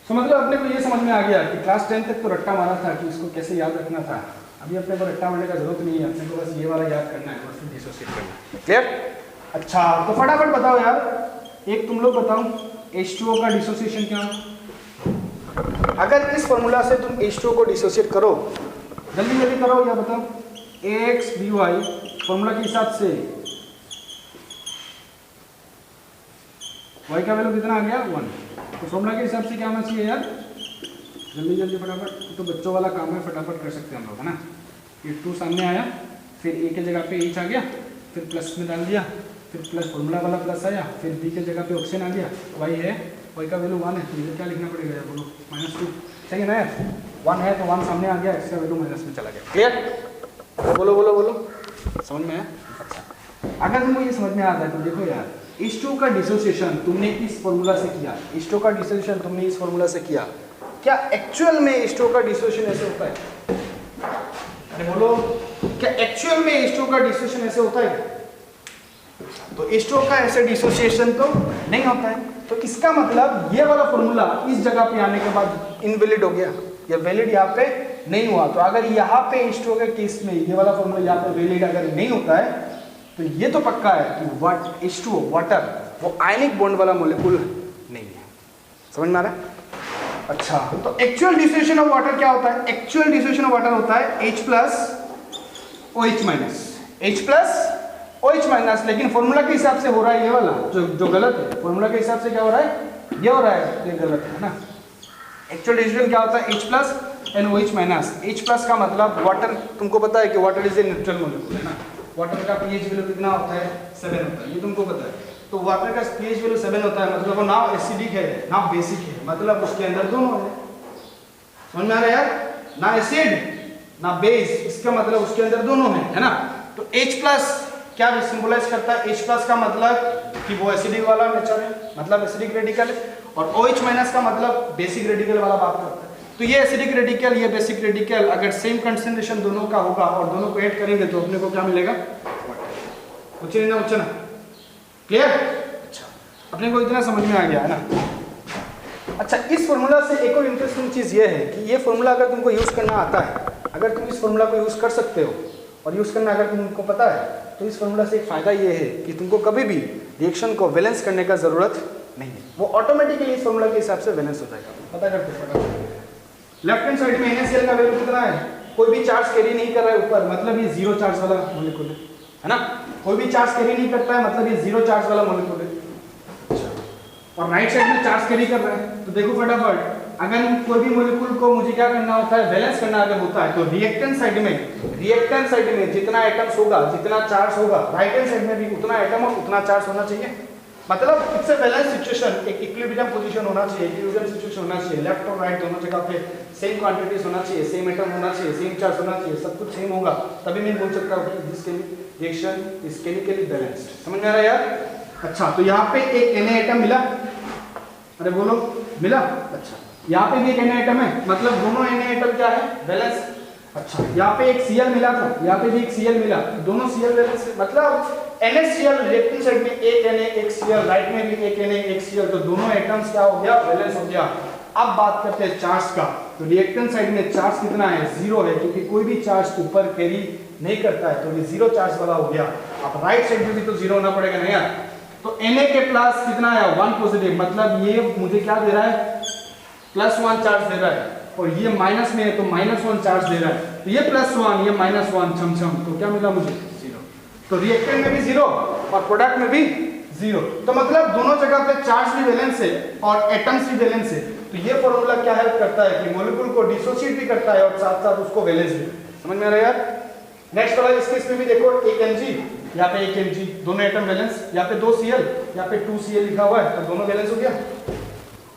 तो मतलब अपने को ये समझ में आ गया कि क्लास 10 तक तो रट्टा मारा था कि इसको कैसे याद रखना था। अभी अपने को रट्टा मारने का जरूरत नहीं है, अपने को बस ये वाला याद करना है और फिर डिसोसिएट करना है। क्लियर? अच्छा तो फटाफट बताओ यार, एक तुम लोग बताओ H2O का डिसोसिएशन क्या? अगर इस फॉर्मूला से तुम H2O को डिसोसिएट करो, जल्दी जल्दी करो या बताओ। AX/BY फॉर्मूला के हिसाब से Y का वैल्यू कितना आ गया? 1। तो फॉर्मूला के हिसाब से क्या होना चाहिए यार? जल्दी जल्दी फटाफट, तो बच्चों वाला काम है, फटाफट कर सकते हैं हम लोग, है ना? ये 2 सामने आया, फिर A के जगह पे H आ गया, फिर प्लस में डाल दिया, फिर प्लस फॉर्मूला वाला प्लस आया, फिर B के जगह पे ऑप्शन आ गया, Y है, Y का वैल्यू 1 है, तो इधर क्या लिखना पड़ेगा यार बोलो? -2। सही है ना यार? 1 है तो 1 सामने आ गया, X का वैल्यू माइनस में चला गया। क्लियर? बोलो बोलो बोलो, समझ में आया? अच्छा अगर तुमको ये समझ में आता है तो देखो यार, H2O का डिसोसिएशन तुमने इस फॉर्मूला से किया, H2O का डिसोसिएशन तुमने इस फॉर्मूला से किया, क्या एक्चुअल में H2O का डिसोसिएशन ऐसे होता है? अरे बोलो, क्या एक्चुअल में H2O का डिसोसिएशन ऐसे होता है? तो H2O का ऐसे डिसोसिएशन तो नहीं होता है। तो इसका मतलब ये वाला फॉर्मूला इस जगह पे आने के बाद इनवैलिड हो गया, या वैलिड यहाँ पे नहीं हुआ। तो अगर यहाँ पे H2O के केस में ये वाला फॉर्मूला यहाँ पे वैलिड अगर नहीं होता है तो ये तो पक्का है कि H2O वाटर वो आयनिक बॉन्ड वाला मॉलिक्यूल नहीं है। समझ में आ रहा है? अच्छा तो एक्चुअल डिसोसिएशन ऑफ वाटर क्या होता है? एक्चुअल डिसोसिएशन ऑफ वाटर होता है H plus OH minus, H plus OH minus. लेकिन फॉर्मूला के हिसाब से हो रहा है ये वाला जो गलत है। फॉर्मूला के हिसाब से क्या हो रहा है? ये हो रहा है, ये गलत है ना। एक्चुअल डिसोसिएशन क्या होता है? H plus and OH minus. H plus का मतलब वाटर, तुमको पता है कि water is a neutral molecule, है ना। वाटर का pH वैल्यू कितना होता है? 7 होता है, ये तुमको पता है। तो वाटर का pH वैल्यू 7 होता है, मतलब वो ना एसिडिक है ना बेसिक है, मतलब उसके अंदर दोनों है। समझ में आ रहा है यार? ना एसिड ना बेस, इसका मतलब उसके अंदर दोनों है ना। तो H प्लस क्या सिंबलाइज करता है? H प्लस का मतलब कि वो एसिडिक वाला नेचर है, मतलब एसिडिक रेडिकल है, और OH माइनस का मतलब बेसिक रेडिकल वाला बात करता है। तो ये एसिडिक रेडिकल, ये बेसिक रेडिकल अगर सेम कंसंट्रेशन दोनों का होगा और दोनों को ऐड करेंगे तो अपने को क्या मिलेगा? वाटर। ना क्लियर? अच्छा अपने को इतना समझ में आ गया है ना। अच्छा इस फॉर्मूला से एक और इंटरेस्टिंग चीज़ ये है कि ये फॉर्मूला अगर तुमको यूज़ करना आता है, अगर तुम इस फॉर्मूला को यूज़ कर सकते हो और यूज़ करना अगर तुमको पता है, तो इस फॉर्मूला से एक फ़ायदा ये है कि तुमको कभी भी रिएक्शन को बैलेंस करने का ज़रूरत नहीं है, वो ऑटोमेटिकली इस फॉर्मूला के हिसाब से बैलेंस हो जाएगा। पता करते लेफ्ट हैंड साइड में NaCl का वैल्यू कितना है? कोई भी चार्ज कैरी नहीं कर रहा है ऊपर, मतलब ये जीरो चार्ज वाला मॉलिक्यूल है ना। कोई भी चार्ज कैरी नहीं करता है, मतलब ये जीरो चार्ज वाला मॉलिक्यूल है। और राइट साइड में चार्ज कैरी कर रहा है, तो देखो फटाफट, अगर कोई भी मॉलिक्यूल को मुझे क्या करना होता है? बैलेंस करना अगर होता है तो रिएक्टेंट साइड में जितना एटम्स होगा, जितना चार्ज होगा, राइट हैंड साइड में भी उतना एटम और उतना चार्ज होना चाहिए। मतलब इट्स अ बैलेंस सिचुएशन, एक इक्विलिब्रियम पोजीशन होना चाहिए, इक्विलिब्रियम सिचुएशन होना चाहिए, लेफ्ट और राइट दोनों जगह पे सेम क्वांटिटीज होना चाहिए, सेम एटम होना चाहिए, सेम चार्ज होना चाहिए, सब कुछ सेम होगा, तभी मैं बोल सकता हूँ कि this reaction is chemically balanced. समझ में आ रहा है यार? अच्छा, तो यहाँ पे एक Na एटम मिला, अरे बोलो मिला। अच्छा, यहाँ पे भी एक Na एटम है, मतलब दोनों Na एटम क्या है? बैलेंस। अच्छा, यहाँ पे एक Cl मिला था, यहाँ पे भी एक Cl मिला, दोनों Cl बैलेंस, मतलब NaCl लेफ्ट साइड में एक Na एक Cl, राइट में भी एक Na एक Cl, तो दोनों एटम्स क्या हो गया? बैलेंस हो गया। अब बात करते हैं चार्ज का, तो रिएक्टेंट साइड में चार्ज कितना है? 0 है, क्योंकि कोई भी चार्ज ऊपर कैरी नहीं करता है, तो ये 0 चार्ज वाला हो गया। अब राइट साइड में भी तो 0 होना पड़ेगा ना यार, तो Na के प्लस कितना आया? 1 पॉजिटिव, मतलब ये मुझे क्या दे रहा है? +1 चार्ज दे रहा है, और ये माइनस में है तो -1 चार्ज दे रहा है, तो ये +1 ये -1 छम, तो क्या मिला मुझे? 0। तो रिएक्टेंट में भी 0 और प्रोडक्ट में भी 0, तो मतलब दोनों जगह पे चार्ज भी बैलेंस है और एटम्स भी बैलेंस है। तो ये फॉर्मूला क्या हेल्प करता है कि मॉलिक्यूल को डिसोसिएट भी करता है और साथ साथ उसको बैलेंस भी। समझ में आ रहा है यार? नेक्स्ट वाला इस केस में भी देखो, एक Mg, यहाँ पे एक Mg, दोनों एटम बैलेंस, यहाँ पे 2 Cl, यहाँ पे 2 Cl लिखा हुआ है, तो दोनों बैलेंस हो गया।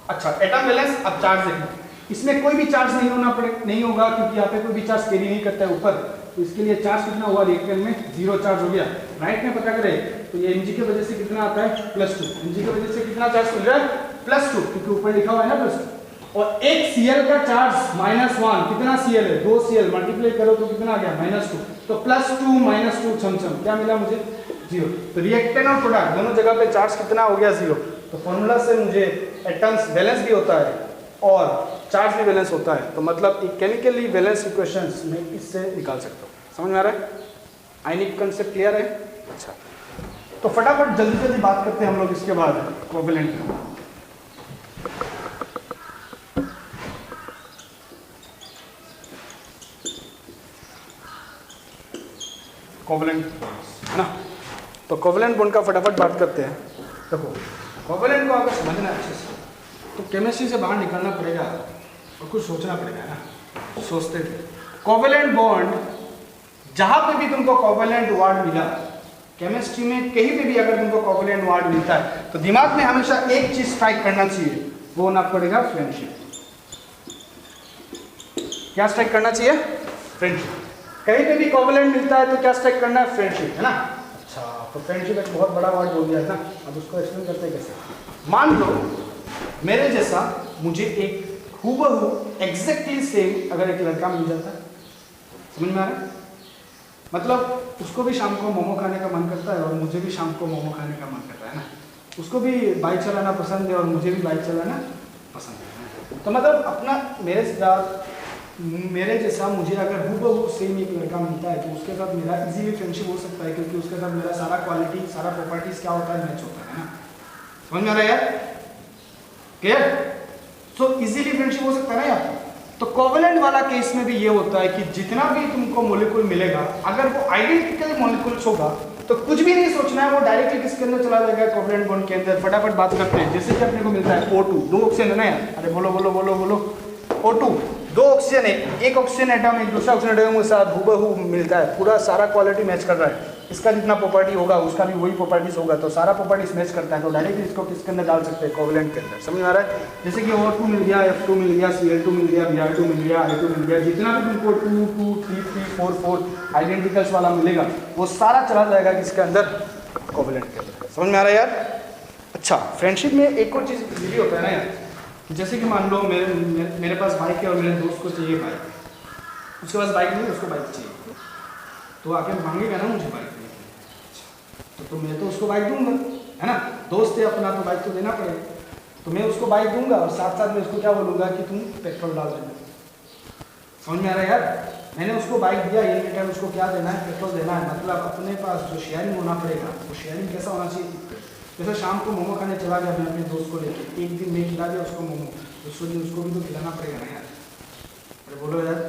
अच्छा, एटम बैलेंस। अब चार्ज देखो, इसमें कोई भी चार्ज नहीं होगा, क्योंकि यहाँ पे कोई भी चार्ज कैरी नहीं करता है ऊपर, तो इसके लिए चार्ज कितना हुआ? रिएक्टेंट में 0 चार्ज हो गया। राइट में पता करें तो ये Mg की वजह से कितना आता है? +2। Mg की वजह से कितना चार्ज मिल रहा है? +2, क्योंकि ऊपर लिखा हुआ है ना +2। और एक Cl का चार्ज -1, कितना Cl है? 2 Cl, मल्टीप्लाई करो तो कितना आ गया? -2, तो +2 -2 छम, क्या मिला मुझे? 0। तो रिएक्टेंट और प्रोडक्ट दोनों जगह पे चार्ज कितना हो गया? 0। तो फॉर्मूला से मुझे एटम्स बैलेंस भी होता है और चार्ज भी बैलेंस होता है, तो मतलब एक केमिकली बैलेंस इक्वेशंस मैं इससे निकाल सकता हूँ। समझ में आ रहा है? आयनिक कंसेप्ट क्लियर है? अच्छा, तो फटाफट जल्दी बात करते हैं हम लोग इसके बाद कोवेलेंट। कोवेलेंट है ना, तो कोवेलेंट बॉन्ड का फटाफट बात करते हैं। देखो, कोवेलेंट को अगर समझना है अच्छे से, तो केमिस्ट्री से बाहर निकलना पड़ेगा और कुछ सोचना पड़ेगा ना। सोचते थे कोवेलेंट बॉन्ड, जहां पे भी तुमको कोवेलेंट वर्ड मिला केमिस्ट्री में, कहीं पे भी अगर तुमको कोवेलेंट वर्ड मिलता है, तो दिमाग में हमेशा एक चीज स्ट्राइक करना चाहिए, वो होना पड़ेगा फ्रेंडशिप। क्या स्ट्राइक करना चाहिए? फ्रेंडशिप। कहीं पे भी कोवेलेंट मिलता है तो क्या स्ट्राइक करना है? फ्रेंडशिप, है ना। अच्छा, तो फ्रेंडशिप एक बहुत बड़ा वर्ड हो गया है ना, अब उसको एक्सप्लेन करते हैं कैसे। मान लो मेरे जैसा मुझे एक हूबहू एग्जैक्टली सेम अगर एक लड़का मिल जाता है, समझ में आ रहा है? मतलब उसको भी शाम को मोमो खाने का मन करता है और मुझे भी शाम को मोमो खाने का मन करता है ना, उसको भी बाइक चलाना पसंद है और मुझे भी बाइक चलाना पसंद है। तो मतलब अपना मेरे जैसा मुझे अगर हूबहू सेम एक लड़का मिलता है, तो उसके साथ मेरा इजीली फ्रेंडशिप हो सकता है, क्योंकि उसके साथ मेरा सारा क्वालिटी, सारा प्रॉपर्टीज क्या होता है? मैच होता है ना। समझ में आ रहा है यार? क्लियर? सो इजीली फ्रेंडशिप हो सकता है ना यार। तो कोवेलेंट वाला केस में भी ये होता है कि जितना भी तुमको मॉलिक्यूल मिलेगा, अगर वो आइडेंटिकल मॉलिक्यूल्स होगा तो कुछ भी नहीं सोचना है, वो डायरेक्टली किसके अंदर चला जाएगा? कोवेलेंट बॉन्ड के अंदर। फटाफट बात करते हैं। जैसे कि अपने को मिलता है O2, 2 ऑक्सीजन है ना यार, अरे बोलो बोलो बोलो बोलो। O2 2 ऑक्सीजन है, एक ऑक्सीजन एटम एक दूसरा ऑक्सीजन एटम के साथ हूबहू मिलता है, पूरा सारा क्वालिटी मैच कर रहा है, इसका जितना प्रॉपर्टी होगा उसका भी वही प्रॉपर्टीज होगा, तो सारा प्रॉपर्टीज मैच करता है, तो डायरेक्टली इसको किसके अंदर डाल सकते हैं? कोवेलेंट के अंदर। समझ में आ रहा है? जैसे कि O2 मिल गया, F2 मिल गया, Cl2 मिल गया, Br2 मिल गया, I2 मिल गया, जितना भी तुमको 2 2 3 3 4 4 आइडेंटिकल्स वाला मिलेगा, वो सारा चला जाएगा किसके अंदर? कोवेलेंट के अंदर। समझ में आ रहा है यार? अच्छा, फ्रेंडशिप में एक और चीज़ भी होता है ना यार, जैसे कि मान लो मेरे पास बाइक है और मेरे दोस्त को चाहिए बाइक, उसके पास बाइक नहीं, उसको बाइक चाहिए, तो आके मांगेगा ना मुझे बाइक, तो मैं तो उसको बाइक दूंगा, है ना। दोस्त है अपना तो बाइक तो देना पड़ेगा, तो मैं उसको बाइक दूंगा और साथ साथ में उसको क्या बोलूँगा कि तुम पेट्रोल डाल देना। समझ में आ रहा है यार? मैंने उसको बाइक दिया, ये रिटर्न उसको क्या देना है? पेट्रोल देना है। मतलब अपने पास जो शेयरिंग होना पड़ेगा, वो शेयरिंग कैसा होना चाहिए? जैसे शाम को मोमो खाने चला गया मैं अपने दोस्त को लेकर, एक दिन मैं खिला दिया उसको मोमो, दूसरे दिन उसको भी तो खिलाना पड़ेगा ना यार, अरे बोलो यार।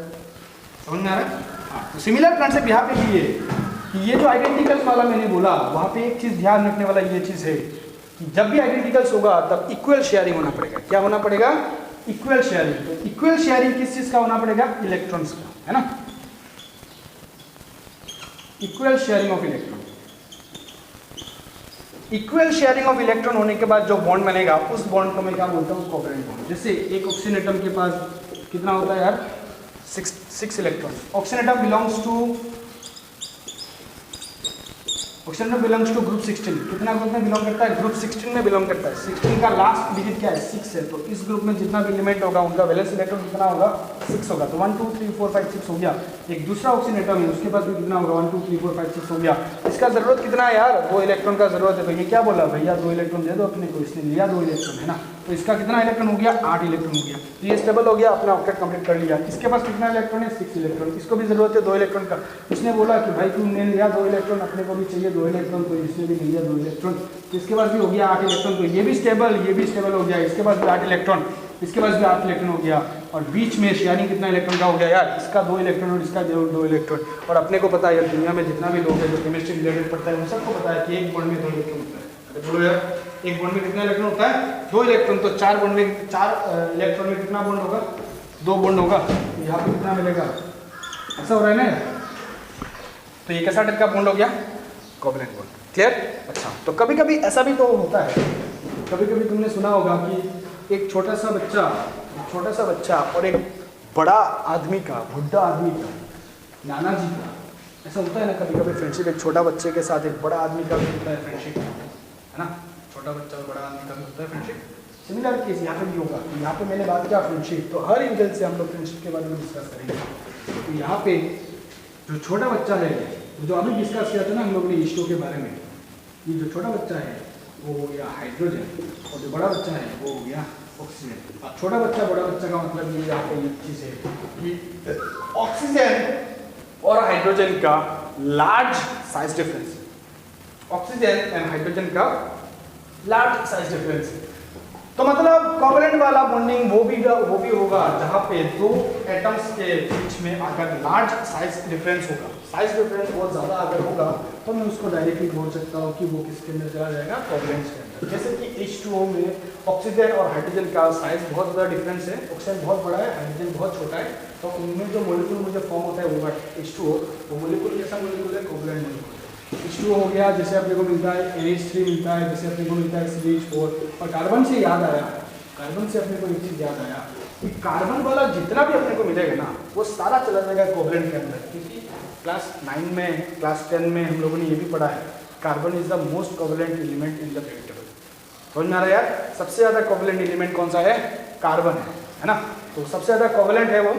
समझ में आ रहा है? हाँ, तो सिमिलर कॉन्सेप्ट यहाँ पे भी है कि ये जो आइडेंटिकल्स वाला मैंने बोला, वहाँ पे एक चीज़ ध्यान रखने वाला ये चीज़ है कि जब भी आइडेंटिकल्स होगा तब इक्वल शेयरिंग होना पड़ेगा। क्या होना पड़ेगा? Equal sharing. तो इक्वल शेयरिंग किस चीज़ का होना पड़ेगा? इलेक्ट्रॉन्स का, है ना। Equal sharing of electron. Equal sharing of electron होने के बाद जो बॉन्ड बनेगा उस बॉन्ड को मैं क्या बोलता हूँ, कोवैलेंट बॉन्ड। जैसे एक ऑक्सीजन एटम के पास कितना होता है यार, 6 electron. Oxygen atom belongs to group 16। कितना ग्रुप में बिलोंग करता है, ग्रुप 16 में बिलोंग करता है। 16 का लास्ट डिजिट क्या है, 6 है। तो इस ग्रुप में जितना भी एलिमेंट होगा उनका वैलेंस इलेक्ट्रॉन कितना होगा, 6 होगा। तो 1 2 3 4 5 6 हो गया। एक दूसरा ऑक्सीजन एटम है, उसके पास भी कितना होगा, 1 2 3 4 5 6 हो गया। इसका जरूरत कितना है यार, 2 इलेक्ट्रॉन का जरूरत है। तो ये क्या बोला भैया, 2 इलेक्ट्रॉन दे दो अपने को, इसने लिया 2 इलेक्ट्रॉन है ना। तो इसका कितना इलेक्ट्रॉन हो गया, 8 इलेक्ट्रॉन हो गया। तो ये स्टेबल हो गया, अपना ऑक्टेट कंप्लीट कर लिया। इसके पास कितना इलेक्ट्रॉन है, 6 इलेक्ट्रॉन। इसको भी जरूरत है 2 इलेक्ट्रॉन का। इसने बोला कि भाई तुमने लिया 2 इलेक्ट्रॉन, अपने को भी चाहिए 2 इलेक्ट्रॉन, तो इसने भी लिया 2 इलेक्ट्रॉन। इसके पास भी हो गया 8 इलेक्ट्रॉन। तो ये भी स्टेबल हो गया। इसके पास भी 8 इलेक्ट्रॉन, इसके पास भी 8 इलेक्ट्रॉन हो गया। और बीच में शेयरिंग कितना इलेक्ट्रॉन का हो गया यार, इसका 2 इलेक्ट्रॉन और इसका 2 इलेक्ट्रॉन। और अपने को पता है यार, दुनिया में जितना भी लोग हैं जो केमिस्ट्री रिलेटेड पढ़ता है उन सबको पता है कि एक बॉन्ड में 2 इलेक्ट्रॉन होता है। अरे बोलो यार, एक बॉन्ड में कितना इलेक्ट्रॉन होता है, 2 इलेक्ट्रॉन। तो 4 बॉन्ड में 4 इलेक्ट्रॉन में कितना बॉन्ड होगा, 2 बॉन्ड होगा। तो यहाँ पे कितना मिलेगा, ऐसा हो रहा है ना। तो ये कैसा टाइप का बॉन्ड हो गया, कोवैलेंट बॉन्ड। क्लियर। अच्छा, तो कभी कभी ऐसा भी तो होता है, कभी कभी तुमने सुना होगा कि एक छोटा सा बच्चा और एक बड़ा आदमी का, बुढ़ा आदमी का, नाना जी का, ऐसा होता है ना कभी कभी फ्रेंडशिप। एक छोटा बच्चे के साथ एक बड़ा आदमी का भी होता है फ्रेंडशिप, है ना। छोटा बच्चा और बड़ा आदमी का भी होता है फ्रेंडशिप। सिमिलर केस यहाँ पे भी होगा। तो यहाँ पे मैंने बात किया फ्रेंडशिप, तो हर एंगल से हम लोग फ्रेंडशिप के बारे में डिस्कस करेंगे। तो यहाँ पे जो छोटा बच्चा है, जो अभी डिस्कस किया था ना हम लोग ने H2O के बारे में, ये जो छोटा बच्चा है वो हो गया हाइड्रोजन, और जो बड़ा बच्चा है वो हो गया ऑक्सीजन। अब छोटा बच्चा बड़ा बच्चा का मतलब ये यहाँ पे ये चीज़ है कि ऑक्सीजन और हाइड्रोजन का large size difference, oxygen and hydrogen का लार्ज साइज डिफरेंस। तो मतलब कोवैलेंट वाला बॉन्डिंग वो भी होगा जहाँ पे 2 एटम्स के बीच में अगर लार्ज साइज डिफरेंस होगा, साइज डिफरेंस बहुत ज़्यादा अगर होगा तो मैं उसको डायरेक्टली बोल सकता हूँ कि वो किसके अंदर चला जाएगा, कोवैलेंट के अंदर। जैसे कि H2O में ऑक्सीजन और हाइड्रोजन का साइज बहुत ज़्यादा डिफरेंस है। ऑक्सीजन बहुत बड़ा है, हाइड्रोजन बहुत छोटा है। तो उनमें जो मोलिक्यूल मुझे फॉर्म होता है वो H2O, वो मोलिक्यूल कैसा मोलिक्यूल है, कोवैलेंट मोलिक्यूल। H2O हो गया, जैसे अपने को मिलता है NH3 मिलता है, जैसे अपने को मिलता है CH4। और कार्बन से याद आया, कार्बन से अपने को एक चीज़ याद आया कि कार्बन वाला जितना भी अपने को मिलेगा ना वो सारा चला जाएगा कोवैलेंट के अंदर। क्योंकि क्लास 9 में, क्लास 10 में हम लोगों ने ये भी पढ़ा है, carbon is the most covalent element in the periodic table. समझ में आ रहा है यार, सबसे ज़्यादा कोवैलेंट एलिमेंट कौन सा है, कार्बन है ना। तो सबसे ज़्यादा कोवैलेंट है वो।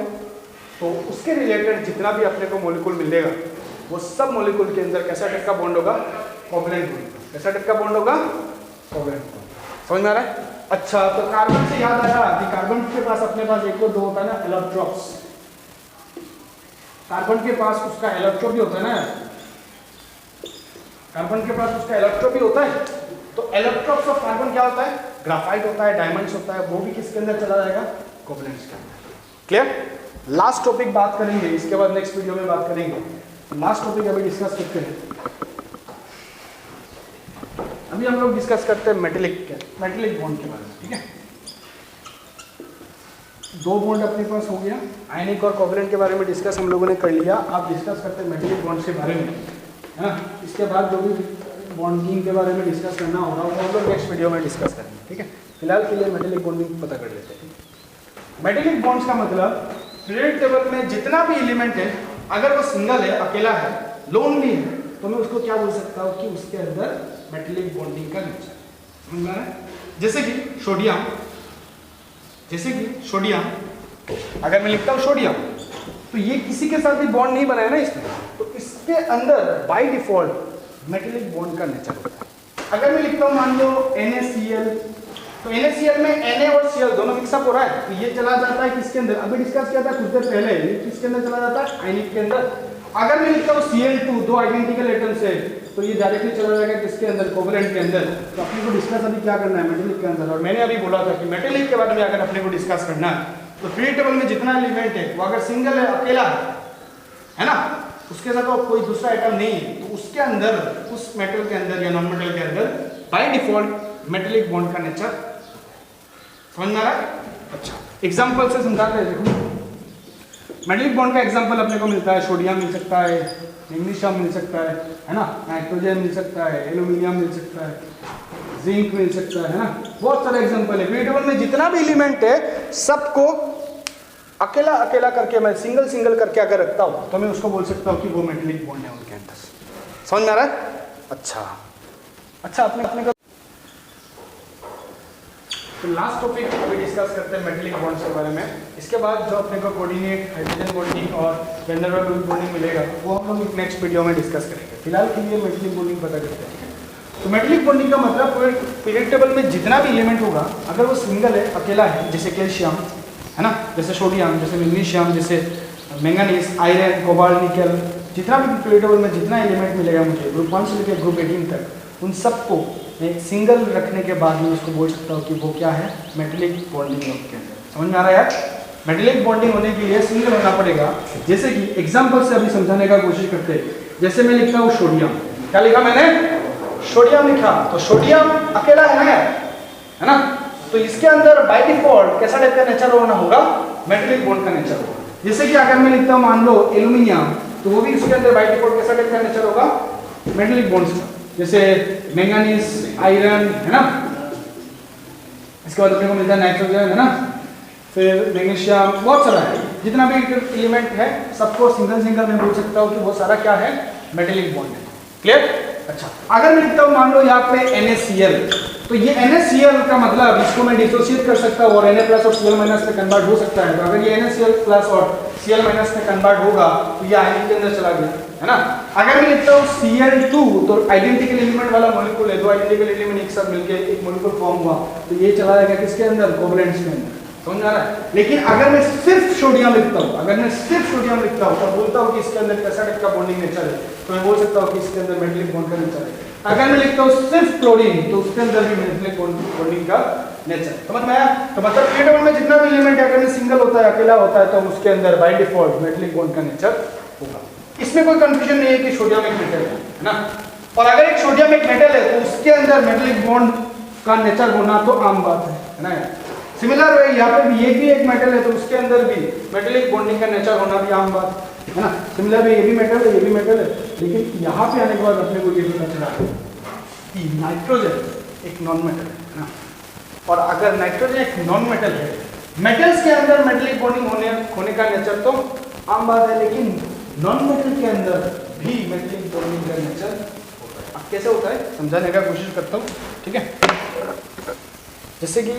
तो उसके रिलेटेड जितना भी अपने को मोलिक्यूल मिलेगा वो सब मोलिक्यूल के अंदर कैसा टाइप का बॉन्ड होगा, कोवैलेंट बॉन्ड। कैसा टाइप का बॉन्ड होगा, कोवैलेंट बॉन्ड। समझ में आ रहा है। अच्छा, तो कार्बन से याद आया कि कार्बन के पास अपने पास एक और 2 होता है ना, एलोट्रोप्स। कार्बन के पास उसका एलोट्रोप भी होता है ना, कार्बन के पास उसका एलोट्रोप भी होता है। तो एलोट्रोप्स ऑफ कार्बन क्या होता है, ग्राफाइट होता है, डायमंड्स होता है, वो भी किसके अंदर चला जाएगा, कोवैलेंट के अंदर। क्लियर। लास्ट टॉपिक बात करेंगे, इसके बाद नेक्स्ट वीडियो में बात करेंगे। लास्ट टॉपिक अभी डिस्कस करते हैं। अभी हम लोग डिस्कस करते हैं मेटेलिक बॉन्ड के बारे में। ठीक है, 2 बॉन्ड अपने पास हो गया, आयनिक और कोवैलेंट के बारे में डिस्कस हम लोगों ने कर लिया। आप डिस्कस करते हैं मेटेलिक बॉन्ड के बारे में, है ना। इसके बाद जो भी बॉन्डिंग के बारे में डिस्कस करना होगा वो हम लोग नेक्स्ट वीडियो में डिस्कस करेंगे। ठीक है, फिलहाल के लिए मेटेलिक बॉन्डिंग पता कर लेते हैं। मेटेलिक बॉन्ड्स का मतलब पीरियोडिक टेबल में जितना भी एलिमेंट है, अगर वो सिंगल है, अकेला है, लोनली है, तो मैं उसको क्या बोल सकता हूँ कि उसके अंदर मेटेलिक बॉन्डिंग का नेचर है। समझ में आ रहा है। जैसे कि सोडियम, अगर मैं लिखता हूँ सोडियम, तो ये किसी के साथ भी बॉन्ड नहीं बनाया ना इसमें, तो इसके अंदर बाय डिफॉल्ट मेटेलिक बॉन्ड का नेचर होता है। अगर मैं लिखता हूँ मान लो NaCl, तो NaCl में Na और Cl दोनों मिक्सअप हो रहा है, तो ये चला जाता है किसके अंदर, अभी डिस्कस किया था कुछ देर पहले, ये किसके अंदर चला जाता है, आयनिक के अंदर। अगर मैं लिखता हूँ Cl2, 2 आइडेंटिकल एटम्स है, तो ये डायरेक्टली चला जाएगा किसके अंदर, कोवैलेंट के अंदर। तो अपने को डिस्कस अभी क्या करना है, मेटेलिक के अंदर। और मैंने अभी बोला था कि मेटेलिक के बारे में अगर अपने को डिस्कस करना है तो पीरियोडिक टेबल में जितना एलिमेंट है वो अगर सिंगल है, अकेला है ना, उसके साथ कोई दूसरा आइटम नहीं है, तो उसके अंदर, उस मेटल के अंदर या नॉन मेटल के अंदर बाय डिफॉल्ट मेटेलिक बॉन्ड का नेचर। समझ में आ रहा है। अच्छा, एग्जाम्पल से समझाते हैं। देखो मेटलिक बॉन्ड का एग्जांपल अपने को मिलता है सोडियम मिल सकता है, मैग्नीशियम मिल सकता है ना, नाइट्रोजन मिल सकता है, एल्यूमिनियम मिल सकता है, जिंक मिल सकता है ना, बहुत सारे एग्जांपल है। पीरियड टेबल में जितना भी एलिमेंट है सबको अकेला अकेला करके मैं सिंगल सिंगल करके अगर रखता हूँ तो मैं उसको बोल सकता हूँ कि वो मेटलिक बॉन्ड है उनके अंदर। समझ में आ रहा है? अच्छा अपने का तो लास्ट टॉपिक अभी डिस्कस करते हैं मेटलिक बॉन्ड्स के बारे में। इसके बाद जो अपने को कोऑर्डिनेट, हाइड्रोजन बॉन्डिंग और वैन डेर वाल्स बॉन्डिंग मिलेगा वो हम लोग नेक्स्ट वीडियो में डिस्कस करेंगे। फिलहाल के लिए मेटलिक बॉन्डिंग पता करते हैं। तो मेटलिक बॉन्डिंग का मतलब पीरियड टेबल में जितना भी एलिमेंट होगा अगर वो सिंगल है, अकेला है, जैसे कैल्शियम है ना, जैसे सोडियम, जैसे मैग्नीशियम, जैसे मैंगनीज, आयरन, कोबाल्ट, निकल, जितना भी पीरियड टेबल में जितना एलिमेंट मिलेगा मुझे ग्रुप 1 से लेकर ग्रुप 18 तक, उन सबको एक सिंगल रखने के बाद मैं उसको बोल सकता हूँ कि वो क्या है, मेटलिक बॉन्डिंग के अंदर। समझ में आ रहा है यार? मेटलिक बॉन्डिंग होने के लिए सिंगल होना पड़ेगा। जैसे कि एग्जांपल से अभी समझाने का कोशिश करते हैं। जैसे मैं लिखता हूँ सोडियम, क्या लिखा मैंने? सोडियम लिखा, तो सोडियम अकेला है ना, है ना, तो इसके अंदर बाय डिफॉल्ट कैसा टाइप का नेचर होना होगा, मेटलिक बॉन्ड का नेचर होगा। जैसे कि अगर मैं लिखता हूँ मान लो एल्यूमिनियम, तो वो भी इसके अंदर बाय डिफॉल्ट कैसा टाइप का नेचर होगा, मेटलिक बॉन्ड्स का। जैसे मैंगनीज, आयरन है ना, इसके बाद अपने को मिलता है नाइट्रोजन है ना, फिर मैग्नीशियम, बहुत सारा है। जितना भी एलिमेंट है सबको सिंगल सिंगल मैं बोल सकता हूँ कि वो सारा क्या है, मेटलिक बॉन्ड है। क्लियर? अच्छा, अगर मैं लिखता हूँ मान लो यहाँ पे NaCl, तो ये NaCl का मतलब इसको मैं डिसोसिएट कर सकता हूँ और Na प्लस और Cl माइनस में कन्वर्ट हो सकता है। तो अगर ये NaCl प्लस और Cl माइनस में कन्वर्ट होगा तो ये आयनिक के अंदर चला गया, है ना। अगर मैं लिखता हूँ Cl2, तो आइडेंटिकल एलिमेंट वाला मॉलिक्यूल है, दो आइडेंटिकल एलिमेंट एक साथ मिलकर एक मॉलिक्यूल फॉर्म हुआ, तो ये चला जाएगा किसके अंदर, कोवैलेंट्स के अंदर। समझ आ रहा है? लेकिन अगर मैं सिर्फ सोडियम लिखता हूँ, अगर मैं सिर्फ सोडियम लिखता हूँ तो बोलता हूँ कि इसके अंदर कैसा टाइप का बॉन्डिंग नेचर है, तो मैं बोल सकता हूँ कि इसके अंदर मेटलिक बॉन्ड का नेचर है। अगर मैं लिखता हूँ सिर्फ क्लोरीन, तो उसके अंदर भी मेटलिक बॉन्डिंग का नेचर। समझ में आया? तो मतलब पीरियड टेबल में जितना भी एलिमेंट है अगर सिंगल होता है, अकेला होता है, तो उसके अंदर बाय डिफॉल्ट मेटलिक बॉन्ड का नेचर होगा। इसमें कोई कंफ्यूजन नहीं है कि सोडियम एक मेटल है ना, और अगर एक सोडियम एक मेटल है तो उसके अंदर मेटलिक बॉन्ड का नेचर होना तो आम बात है ना यार। सिमिलर वे यहाँ पे भी ये भी एक मेटल है तो उसके अंदर भी मेटलिक बॉन्डिंग का नेचर होना भी आम बात है ना। सिमिलर वे ये भी मेटल है, ये भी मेटल है, लेकिन यहाँ पे आने के बाद अपने को ये पता चला कि नाइट्रोजन एक नॉन मेटल है ना, और अगर नाइट्रोजन एक नॉन मेटल है, मेटल्स के अंदर मेटलिक बॉन्डिंग होने का नेचर तो आम बात है, लेकिन नॉन मेटल के अंदर भी मेटलिक बॉन्डिंग का नेचर होता है। अब कैसे होता है समझाने का कोशिश करता हूँ, ठीक है। जैसे कि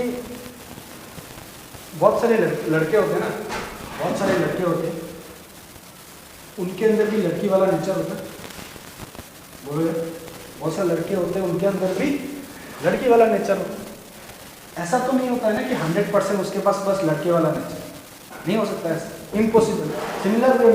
बहुत सारे लड़के होते हैं ना, बहुत सारे लड़के होते हैं, उनके अंदर भी लड़की वाला नेचर होता है। बोलो, बहुत सारे लड़के होते हैं उनके अंदर भी लड़की वाला नेचर होता है। ऐसा तो नहीं होता है ना कि 100% उसके पास बस लड़के वाला नेचर, नहीं हो सकता ऐसा, इम्पॉसिबल। सिमिलर वे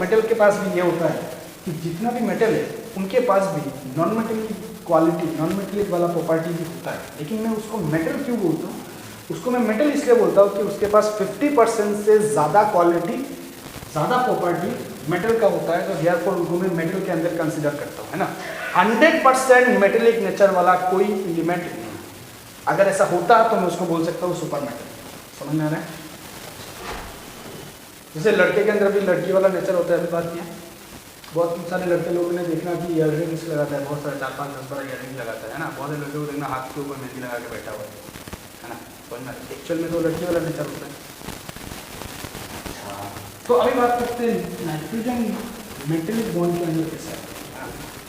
मेटल के पास भी ये होता है कि जितना भी मेटल है उनके पास भी non metallic quality, non metallic वाला प्रॉपर्टी भी होता है। लेकिन मैं उसको मेटल क्यों बोलता हूँ, उसको मैं मेटल इसलिए बोलता हूँ कि उसके पास 50% से ज़्यादा क्वालिटी, ज़्यादा प्रॉपर्टी मेटल का होता है, तो देयरफॉर उनको मैं मेटल के अंदर कंसिडर करता हूँ, है ना। 100% मेटेलिक नेचर वाला कोई एलिमेंट नहीं। अगर ऐसा होता तो मैं उसको बोल सकता हूँ सुपर मेटल। समझ में आ रहा है? जैसे लड़के के अंदर भी लड़की वाला नेचर होता है, अभी बात किया, बहुत सारे लड़के लोगों ने देखना कि ईयर रिंग्स लगाता है, बहुत सारे 4, 5, 10 बार ईयर रिंग लगाता है ना। बहुत सारे लड़के को देखना हाथ के ऊपर मेहंदी लगा के बैठा हुआ है ना। एक्चुअल में तो लड़की वाला नेचर होता है। तो अभी बात करते हैं नाइट्रोजन मेटलिक बॉन्ड के अंदर कैसा है।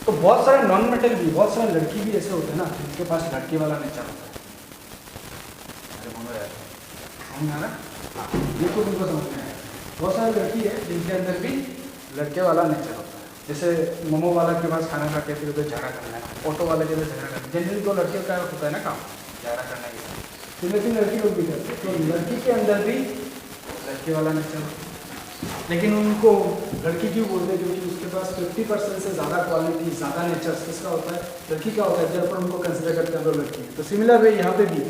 तो बहुत सारे नॉन मेटल भी, बहुत सारे लड़की भी ऐसे होते हैं ना जिनके पास लड़के वाला नेचर होता है। अरे बोलो यार, समझ आ रहा है? ये तो तुमको समझ में आया। बहुत सारी लड़की है जिनके अंदर भी लड़के वाला नेचर होता है। जैसे मोमो वाला के पास खाना खा के फिर उधर झगड़ा करना है, ऑटो वाले के उधर झगड़ा करना है। जनरली तो लड़कियों का होता है ना काम, झगड़ा करने के लिए, तो लेकिन लड़की लोग भी करते हैं। तो लड़की के अंदर भी लड़के वाला नेचर होता है, लेकिन उनको लड़की क्यों बोलते हैं? क्योंकि उसके पास 50% से ज़्यादा क्वालिटी, ज़्यादा नेचर किसका होता है? लड़की का होता है, जब पर उनको कंसिडर करते हैं तो लड़की। तो सिमिलर वे यहाँ पे भी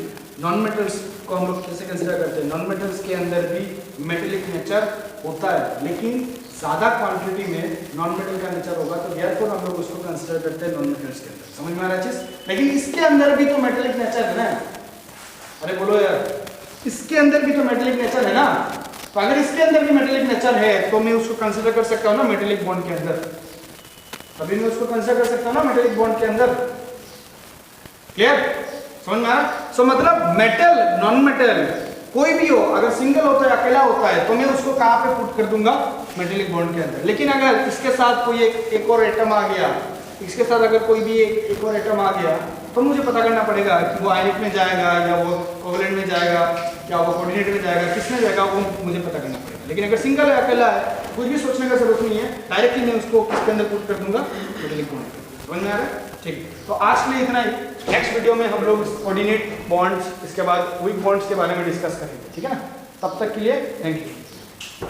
नॉन मेटल्स को हम लोग कैसे कंसिडर करते हैं? नॉन मेटल्स के अंदर भी मेटेलिक नेचर होता है, लेकिन ज़्यादा क्वांटिटी में नॉन मेटल का नेचर होगा, तो देयरफॉर हम लोग उसको कंसिडर करते हैं नॉन मेटल्स के अंदर। समझ में आ रहा है चीज़? लेकिन इसके अंदर भी तो मेटेलिक नेचर है ना। अरे बोलो यार, इसके अंदर भी तो मेटेलिक नेचर है ना। तो अगर इसके अंदर भी मेटेलिक नेचर है तो मैं उसको कंसीडर कर सकता हूँ ना मेटेलिक बॉन्ड के अंदर, तभी मैं उसको कंसीडर कर सकता हूँ ना मेटेलिक बॉन्ड के अंदर। क्लियर, समझ में आया? सो मतलब मेटल नॉन मेटल कोई भी हो, अगर सिंगल होता है अकेला होता है तो मैं उसको कहाँ पे पुट कर दूंगा, मेटेलिक बॉन्ड के अंदर। लेकिन अगर इसके साथ कोई एक और एटम आ गया, इसके साथ अगर कोई भी एक और एटम आ गया तो मुझे पता करना पड़ेगा कि वो आयनिक में जाएगा या वो कोवेलेंट में जाएगा या वो कोऑर्डिनेट में जाएगा, किस में जाएगा वो मुझे पता करना पड़ेगा। लेकिन अगर सिंगल है अकेला है कुछ भी सोचने का जरूरत नहीं है, डायरेक्टली मैं उसको किसके अंदर पुट कर दूंगा, मेटेलिक बॉन्ड के अंदर। समझ में आ रहा है? ठीक है, तो आज के लिए इतना ही। नेक्स्ट वीडियो में हम लोग कोऑर्डिनेट बॉन्ड्स, इसके बाद वीक बॉन्ड्स के बारे में डिस्कस करेंगे, ठीक है ना? तब तक के लिए थैंक यू।